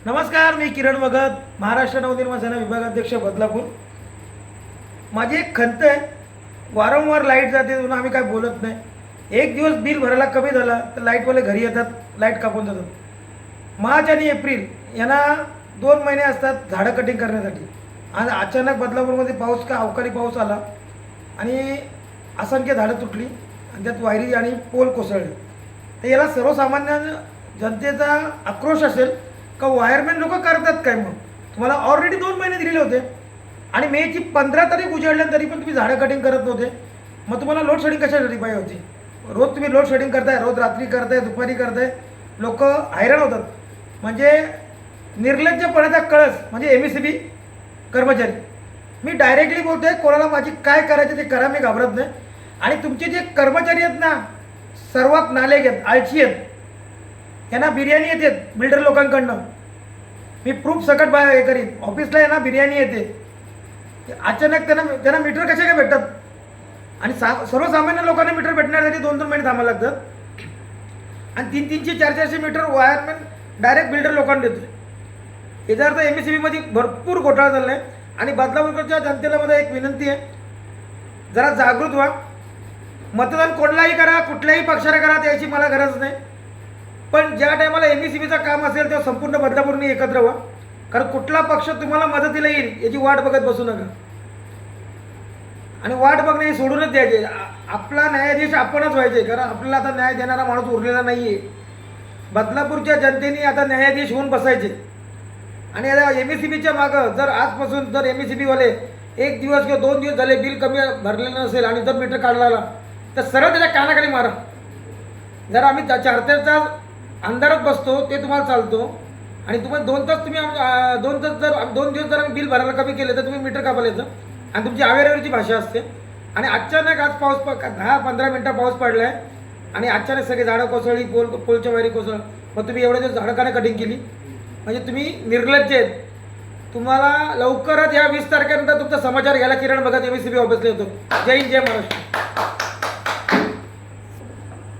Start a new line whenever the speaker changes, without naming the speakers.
नमस्कार, मी किरण भगत, महाराष्ट्र नवनिर्माण सेना विभागाध्यक्ष बदलापूर. माझी एक खंत आहे, वारंवार लाईट जाते म्हणून आम्ही काय बोलत नाही. एक दिवस बिल भरायला कमी झाला तर लाईटवाले घरी येतात, लाईट कापून जातात. मार्च आणि एप्रिल यांना 2 महिने असतात झाडं कटिंग करण्यासाठी. आज अचानक बदलापूरमध्ये पाऊस का अवकाळी पाऊस आला आणि असंख्य झाडं तुटली आणि त्यात वायरी आणि पोल कोसळले. तर याला सर्वसामान्य जनतेचा आक्रोश असेल का वायरमॅन लोक करतात काय? मग तुम्हाला ऑलरेडी 2 महिने दिलेले होते आणि मेची 15 तारीख उजाडल्या तरी पण तुम्ही झाडं कटिंग करत नव्हते. मग तुम्हाला लोड शेडिंग कशासाठी पाहिजे होती? रोज तुम्ही लोड शेडिंग करताय, रोज रात्री करताय, दुपारी करताय, लोक हैराण होतात. म्हणजे निर्लज्जपणाचा कळस म्हणजे MSCB कर्मचारी. मी डायरेक्टली बोलतो आहे, कोणाला माझी काय करायचं ते करा, मी घाबरत नाही. आणि तुमचे जे कर्मचारी आहेत ना, सर्वात नालेक आहेत, आळशी आहेत. यांना बिर्याणी येते बिल्डर लोकांकडनं. मी प्रूफ सकट बाहेर हे करीन. ऑफिसला यांना बिर्याणी येते. अचानक त्यांना मीटर कसे काय भेटतात? आणि सर्वसामान्य लोकांना मीटर भेटण्यासाठी 2-2 महिने थांबायला लागतात. आणि 300-300, 400-400 मीटर वायरमॅन डायरेक्ट बिल्डर लोकांना देतो. याचा अर्थ MSCBमध्ये भरपूर घोटाळा चालला आहे. आणि बदलापूरच्या जनतेला माझा एक विनंती आहे, जरा जागृत व्हा. मतदान कोणालाही करा, कुठल्याही पक्षाला करा, त्याची मला गरज नाही. पण ज्या टायमाला MSCBचं काम असेल तेव्हा संपूर्ण बदलापूरनी एकत्र व्हा. कारण कुठला पक्ष तुम्हाला मदतीला येईल याची वाट बघत बसू नका. आणि वाट बघणे हे सोडूनच द्यायचे. आपला न्यायाधीश आपणच व्हायचे. कारण आपल्याला आता न्याय देणारा माणूस उरलेला नाही आहे. बदलापूरच्या जनतेने आता न्यायाधीश होऊन बसायचे. आणि आता MSCBच्या मागं जर आजपासून जर MSCBवाले 1 दिवस किंवा 2 दिवस झाले बिल कमी भरलेलं नसेल आणि जर मीटर काढला आला तर सरळ त्याच्या कानाखाली मारा. जर आम्ही 4 तासचा अंधारात बसतो ते तुम्हाला चालतो आणि तुम्हाला 2 तास तुम्ही 2 तास जर 2 दिवस जर आम्ही बिल भरायला कमी केलं तर तुम्ही मीटर कापायला येतं. आणि तुमची आवेरावरची भाषा असते. आणि अचानक आज पाऊस 10-15 मिनटं पाऊस पडला आहे आणि अचानक सगळे झाडं कोसळली, पोलच्या वायरी कोसळ. मग तुम्ही एवढे दिवस झाडं का नाही कटिंग केली? म्हणजे तुम्ही निर्लज्ज आहेत. तुम्हाला लवकरच या 20 तारखेनंतर तुमचा समाचार घ्यायला किरण भगत MSCB ऑफिसला येतो. जय हिंद, जय महाराष्ट्र.